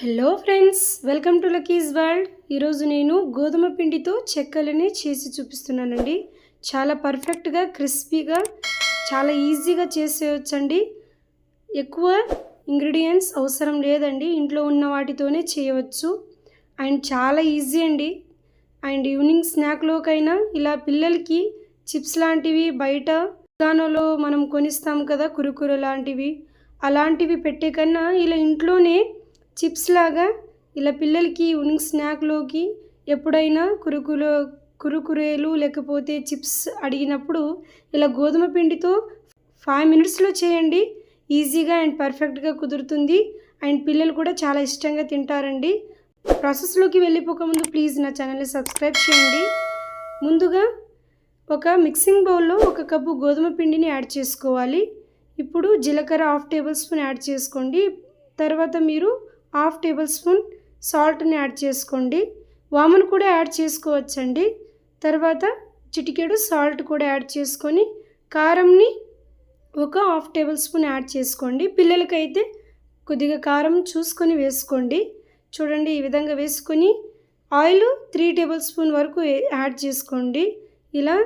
Hello friends, welcome to Lucky's world. ఈరోజు నేను గోధుమ పిండితో చెక్కలని చేసి చూపిస్తున్నానండి. చాలా పర్ఫెక్ట్గా క్రిస్పీగా చాలా ఈజీగా చేసేయచ్చండి. ఎక్కువ ఇంగ్రీడియంట్స్ అవసరం లేదండి, ఇంట్లో ఉన్న వాటితోనే చేయవచ్చు. అండ్ చాలా ఈజీ అండి. అండ్ ఈవినింగ్ స్నాక్లోకైనా ఇలా పిల్లలకి చిప్స్ లాంటివి బయట దుకాణంలో మనం కొనిస్తాం కదా, కురుకురు లాంటివి, అలాంటివి పెట్టే కన్నా ఇలా ఇంట్లోనే చిప్స్ లాగా ఇలా పిల్లలకి ఈవినింగ్ స్నాక్లోకి ఎప్పుడైనా కురుకురేలు లేకపోతే చిప్స్ అడిగినప్పుడు ఇలా గోధుమ పిండితో 5 మినిట్స్లో చేయండి. ఈజీగా అండ్ పర్ఫెక్ట్గా కుదురుతుంది. అండ్ పిల్లలు కూడా చాలా ఇష్టంగా తింటారండి. ప్రాసెస్లోకి వెళ్ళిపోకముందు ప్లీజ్ నా ఛానల్ని సబ్స్క్రైబ్ చేయండి. ముందుగా ఒక మిక్సింగ్ బౌల్లో 1 కప్పు గోధుమ పిండిని యాడ్ చేసుకోవాలి. ఇప్పుడు జీలకర్ర 1/2 టేబుల్ స్పూన్ యాడ్ చేసుకోండి. తర్వాత మీరు 1/2 టేబుల్ స్పూన్ సాల్ట్ని యాడ్ చేసుకోండి. వామును కూడా యాడ్ చేసుకోవచ్చండి. తర్వాత చిటికెడు సాల్ట్ కూడా యాడ్ చేసుకొని కారంని 1/2 టేబుల్ స్పూన్ యాడ్ చేసుకోండి. పిల్లలకైతే కొద్దిగా కారం చూసుకొని వేసుకోండి. చూడండి, ఈ విధంగా వేసుకొని ఆయిల్ 3 టేబుల్ స్పూన్ వరకు యాడ్ చేసుకోండి. ఇలా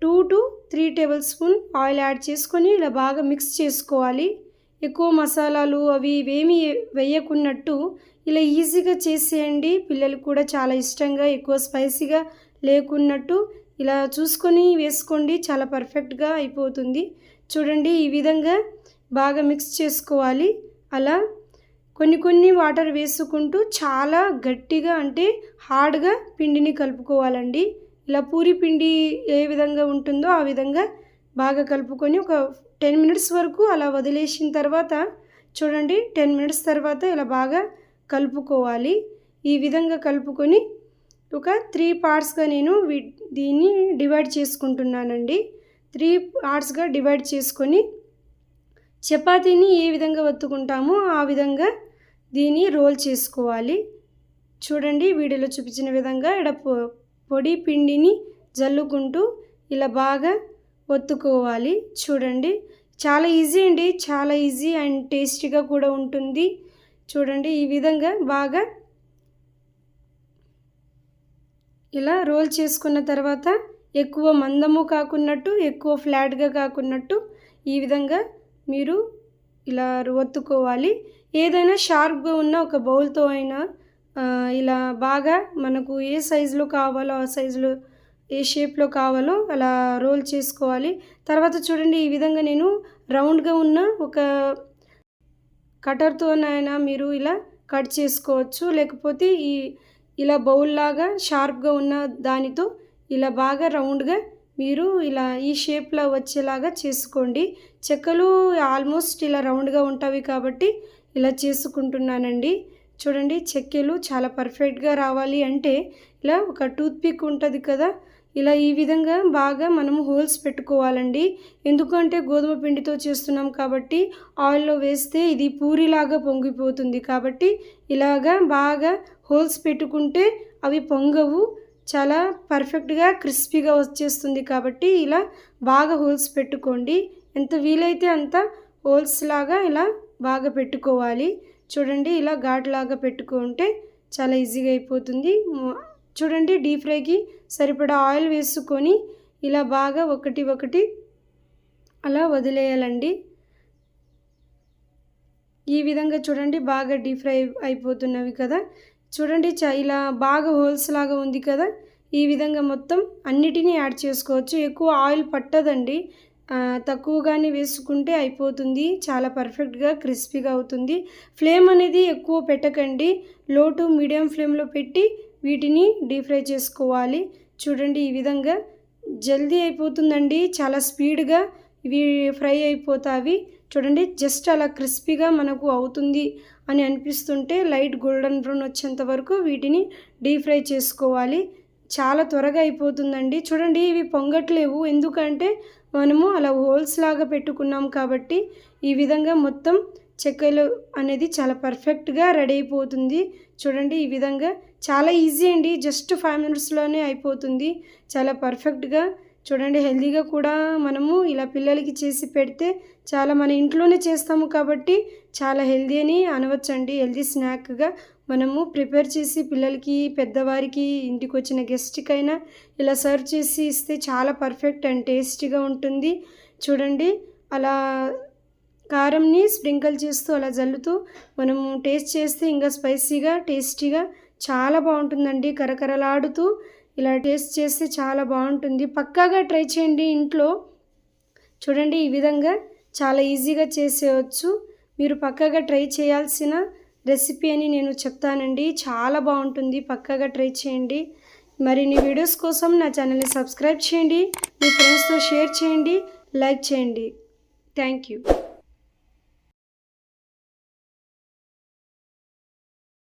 2 to 3 table spoon oil add చేసుకొని ఇలా బాగా మిక్స్ చేసుకోవాలి. ఎక్కువ మసాలాలు అవి ఇవేమీ వేయకున్నట్టు ఇలా ఈజీగా చేసేయండి. పిల్లలు కూడా చాలా ఇష్టంగా, ఎక్కువ స్పైసీగా లేకున్నట్టు ఇలా చూసుకొని వేసుకోండి. చాలా పర్ఫెక్ట్గా అయిపోతుంది. చూడండి, ఈ విధంగా బాగా మిక్స్ చేసుకోవాలి. అలా కొన్ని వాటర్ వేసుకుంటూ చాలా గట్టిగా అంటే హార్డ్గా పిండిని కలుపుకోవాలండి. ఇలా పూరి పిండి ఏ విధంగా ఉంటుందో ఆ విధంగా బాగా కలుపుకొని ఒక 10 మినిట్స్ వరకు అలా వదిలేసిన తర్వాత చూడండి, 10 మినిట్స్ తర్వాత ఇలా బాగా కలుపుకోవాలి. ఈ విధంగా కలుపుకొని ఒక 3 పార్ట్స్గా నేను దీన్ని డివైడ్ చేసుకుంటున్నానండి. 3 పార్ట్స్గా డివైడ్ చేసుకొని చపాతీని ఏ విధంగా ఒత్తుకుంటామో ఆ విధంగా దీన్ని రోల్ చేసుకోవాలి. చూడండి, వీడియోలో చూపించిన విధంగా ఇక్కడ పొడి పిండిని జల్లుకుంటూ ఇలా బాగా ఒత్తుకోవాలి. చూడండి, చాలా ఈజీ అండి, చాలా ఈజీ అండ్ టేస్టీగా కూడా ఉంటుంది. చూడండి, ఈ విధంగా బాగా ఇలా రోల్ చేసుకున్న తర్వాత ఎక్కువ మందము కాకున్నట్టు, ఎక్కువ ఫ్లాట్గా కాకున్నట్టు ఈ విధంగా మీరు ఇలా ఒత్తుకోవాలి. ఏదైనా షార్ప్గా ఉన్న ఒక బౌల్తో అయినా ఇలా బాగా మనకు ఏ సైజులో కావాలో ఆ సైజులో, ఏ షేప్లో కావాలో అలా రోల్ చేసుకోవాలి. తర్వాత చూడండి, ఈ విధంగా నేను రౌండ్గా ఉన్న ఒక కటర్తోనైనా మీరు ఇలా కట్ చేసుకోవచ్చు. లేకపోతే ఇలా బౌల్ లాగా షార్ప్గా ఉన్న దానితో ఇలా బాగా రౌండ్గా మీరు ఇలా ఈ షేప్లో వచ్చేలాగా చేసుకోండి. చెక్కలు ఆల్మోస్ట్ ఇలా రౌండ్గా ఉంటాయి కాబట్టి ఇలా చేసుకుంటున్నానండి. చూడండి, చెక్కలు చాలా పర్ఫెక్ట్గా రావాలి అంటే ఇలా ఒక టూత్పిక్ ఉంటుంది కదా, ఇలా ఈ విధంగా బాగా మనము హోల్స్ పెట్టుకోవాలండి. ఎందుకంటే గోధుమ పిండితో చేస్తున్నాం కాబట్టి ఆయిల్లో వేస్తే ఇది పూరిలాగా పొంగిపోతుంది. కాబట్టి ఇలాగా బాగా హోల్స్ పెట్టుకుంటే అవి పొంగవు, చాలా పర్ఫెక్ట్గా క్రిస్పీగా వచ్చేస్తుంది. కాబట్టి ఇలా బాగా హోల్స్ పెట్టుకోండి. ఎంత వీలైతే అంత హోల్స్ లాగా ఇలా బాగా పెట్టుకోవాలి. చూడండి, ఇలా ఘాట్లాగా పెట్టుకుంటే చాలా ఈజీగా అయిపోతుంది. చూడండి, డీప్ ఫ్రైకి సరిపడా ఆయిల్ వేసుకొని ఇలా బాగా ఒకటి అలా వదిలేయాలండి. ఈ విధంగా చూడండి, బాగా డీప్ ఫ్రై అయిపోతున్నవి కదా. చూడండి, ఇలా బాగా హోల్స్ లాగా ఉంది కదా. ఈ విధంగా మొత్తం అన్నిటినీ యాడ్ చేసుకోవచ్చు. ఎక్కువ ఆయిల్ పట్టదండి, తక్కువగానే వేసుకుంటే అయిపోతుంది. చాలా పర్ఫెక్ట్గా క్రిస్పీగా అవుతుంది. ఫ్లేమ్ అనేది ఎక్కువ పెట్టకండి, లో టు మీడియం ఫ్లేమ్లో పెట్టి వీటిని డీప్ ఫ్రై చేసుకోవాలి. చూడండి, ఈ విధంగా జల్దీ అయిపోతుందండి, చాలా స్పీడ్గా ఇవి ఫ్రై అయిపోతాయి. చూడండి, జస్ట్ అలా క్రిస్పీగా మనకు అవుతుంది అని అనిపిస్తుంటే లైట్ గోల్డెన్ బ్రౌన్ వచ్చేంత వరకు వీటిని డీప్ ఫ్రై చేసుకోవాలి. చాలా త్వరగా అయిపోతుందండి. చూడండి, ఇవి పొంగట్లేవు, ఎందుకంటే మనము అలా హోల్స్ లాగా పెట్టుకున్నాం కాబట్టి. ఈ విధంగా మొత్తం చెక్కలు అనేది చాలా పర్ఫెక్ట్గా రెడీ అయిపోతుంది. చూడండి, ఈ విధంగా చాలా ఈజీ అండి, జస్ట్ 5 మినిట్స్లోనే అయిపోతుంది. చాలా పర్ఫెక్ట్గా చూడండి హెల్తీగా కూడా మనము ఇలా పిల్లలకి చేసి పెడితే చాలా మన ఇంట్లోనే చేస్తాము కాబట్టి చాలా హెల్తీ అని అనవచ్చండి. హెల్తీ స్నాక్గా మనము ప్రిపేర్ చేసి పిల్లలకి, పెద్దవారికి, ఇంటికి వచ్చిన గెస్ట్కైనా ఇలా సర్వ్ చేసి ఇస్తే చాలా పర్ఫెక్ట్ అండ్ టేస్టీగా ఉంటుంది. చూడండి అలా కారంని స్ప్రింకిల్ చేస్తూ అలా జల్లుతూ మనము టేస్ట్ చేస్తే ఇంకా స్పైసీగా, టేస్టీగా చాలా బాగుంటుందండి. కరకరలాడుతూ ఇలా టేస్ట్ చేస్తే చాలా బాగుంటుంది. పక్కాగా ట్రై చేయండి ఇంట్లో. చూడండి ఈ విధంగా చాలా ఈజీగా చేసేయచ్చు. మీరు పక్కాగా ట్రై చేయాల్సిన రెసిపీ అని నేను చెప్తానండి. చాలా బాగుంటుంది, పక్కాగా ట్రై చేయండి. మరిన్ని వీడియోస్ కోసం నా ఛానల్ని సబ్స్క్రైబ్ చేయండి, మీ ఫ్రెండ్స్తో షేర్ చేయండి, లైక్ చేయండి. Thank you.